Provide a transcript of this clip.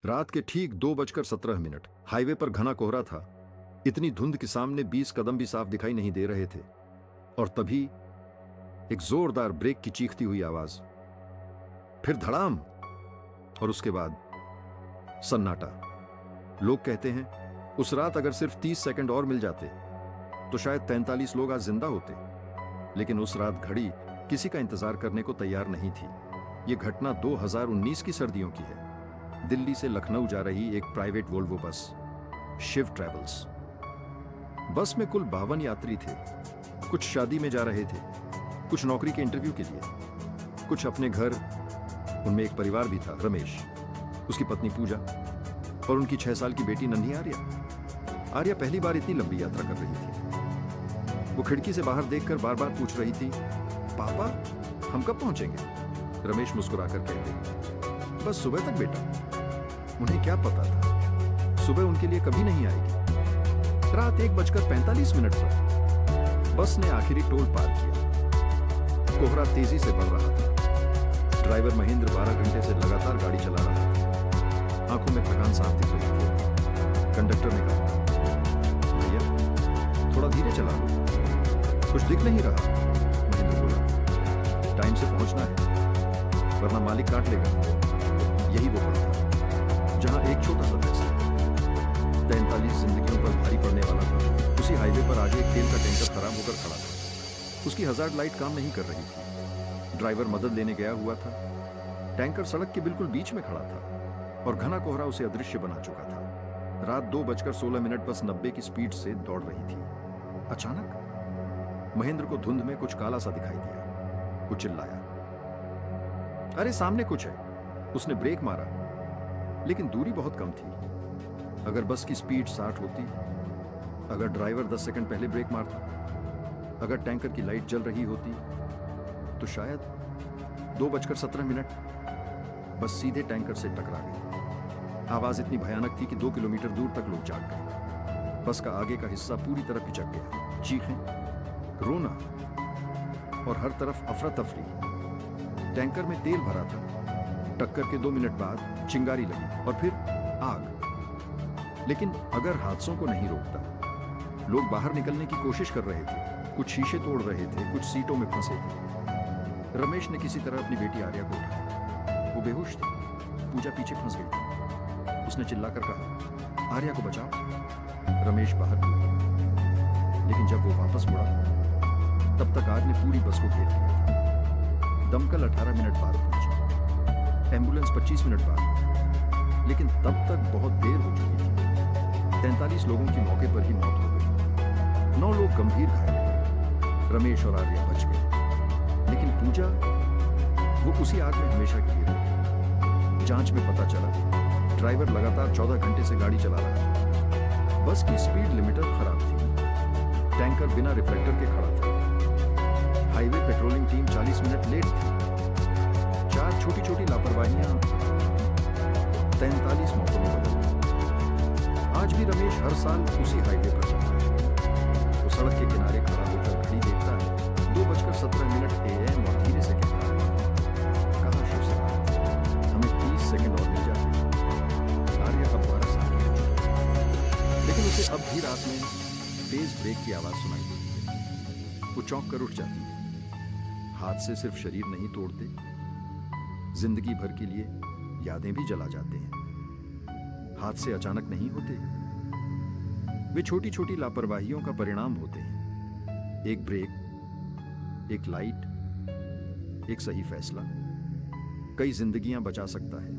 रात के ठीक 2:17 हाईवे पर घना कोहरा था। इतनी धुंध के सामने 20 कदम भी साफ दिखाई नहीं दे रहे थे। और तभी एक जोरदार ब्रेक की चीखती हुई आवाज, फिर धड़ाम, और उसके बाद सन्नाटा। लोग कहते हैं उस रात अगर सिर्फ 30 सेकंड और मिल जाते तो शायद 43 लोग आज जिंदा होते। लेकिन उस रात घड़ी किसी का इंतजार करने को तैयार नहीं थी। यह घटना 2019 की सर्दियों की है। दिल्ली से लखनऊ जा रही एक private Volvo bus, Shiv travels. बस में कुल 52 यात्री थे। कुछ शादी में जा रहे थे, कुछ नौकरी के इंटरव्यू के लिए, कुछ अपने घर। उनमें एक परिवार भी था, रमेश, उसकी पत्नी पूजा और उनकी 6 साल की बेटी नन्ही आर्या। आर्या पहली बार इतनी लंबी यात्रा कर रही थी। वो खिड़की से बाहर देखकर बार बार पूछ रही थी, पापा हम कब पहुंचेंगे? रमेश मुस्कुराकर कहते, बस सुबह तक बेटा। उन्हें क्या पता था सुबह उनके लिए कभी नहीं आएगी। रात 1:45 पर बस ने आखिरी टोल पार किया। कोहरा तेजी से बढ़ रहा था। ड्राइवर महेंद्र 12 घंटे से लगातार गाड़ी चला रहा था। आंखों में थकान साफ दिख रही थी। कंडक्टर ने कहा, भैया थोड़ा धीरे चला लो, कुछ दिख नहीं रहा। महेंद्र बोला, टाइम से पहुंचना है वरना मालिक काट लेगा। यही वो पल था जहां एक छोटा सा फैसला 43 जिंदगियों पर भारी पड़ने वाला था। उसी हाईवे पर आगे एक तेल का टैंकर खराब होकर खड़ा था। उसकी हजार्ड लाइट काम नहीं कर रही थी। ड्राइवर मदद लेने गया हुआ था। टैंकर सड़क के बिल्कुल बीच में खड़ा था और घना कोहरा उसे अदृश्य बना चुका था। रात 2:16 बस 90 की स्पीड से दौड़ रही थी। अचानक महेंद्र को धुंध में कुछ काला सा दिखाई दिया। वो चिल्लाया, अरे सामने कुछ है। उसने ब्रेक मारा, लेकिन दूरी बहुत कम थी। अगर बस की स्पीड 60 होती, अगर ड्राइवर 10 सेकंड पहले ब्रेक मारता, अगर टैंकर की लाइट जल रही होती, तो शायद 2:17 बस सीधे टैंकर से टकरा गई। आवाज इतनी भयानक थी कि 2 किलोमीटर दूर तक लोग जाग गए। बस का आगे का हिस्सा पूरी तरह पिचक गया। चीखें, रोना और हर तरफ अफरा तफरी। टैंकर में तेल भरा था। टक्कर के 2 मिनट बाद चिंगारी लगी और फिर आग। लेकिन अगर हादसों को नहीं रोकता। लोग बाहर निकलने की कोशिश कर रहे थे, कुछ शीशे तोड़ रहे थे, कुछ सीटों में फंसे थे। रमेश ने किसी तरह अपनी बेटी आर्या को उठाया। वो बेहोश थी। पूजा पीछे फंस गई थी। उसने चिल्लाकर कहा, आर्या को बचाओ। रमेश बाहर कूद गया। लेकिन जब वो वापस मुड़ा, तब तक आग ने पूरी बस को घेर लिया था। दमकल 18 मिनट बाद पहुंची, एम्बुलेंस 25 मिनट बाद, लेकिन तब तक बहुत देर हो चुकी थी। 43 लोगों की मौके पर ही मौत हो गई। 9 लोग गंभीर घायल हुए। रमेश और आर्या बच गए, लेकिन पूजा, वो उसी आग में हमेशा के लिए रही। जांच में पता चला ड्राइवर लगातार 14 घंटे से गाड़ी चला रहा था। बस की स्पीड लिमिटर खराब थी। टैंकर बिना रिफ्लेक्टर के खड़ा था। Highway patrolling team 40 minute late थी। 4 छोटी छोटी लापरवाहियां 43 मौतों में बदल गई। आज भी रमेश हर साल उसी हाईवे पर चलता है। वो सड़क के किनारे खड़ा होकर घड़ी देखता है। 2:17 AM और धीरे से कहता है, कहाँ शिव समाज, हमें 30 सेकंड और मिल जाते। आर्या अब 12 साल की हो चुकी है, लेकिन उसे अब भी रात में तेज ब्रेक की आवाज सुनाई देती है। वो चौंक कर उठ जाती है। हादसे सिर्फ शरीर नहीं तोड़ते, जिंदगी भर के लिए यादें भी जला जाते हैं। हादसे अचानक नहीं होते, वे छोटी छोटी लापरवाहियों का परिणाम होते हैं। एक ब्रेक, एक लाइट, एक सही फैसला कई जिंदगियां बचा सकता है।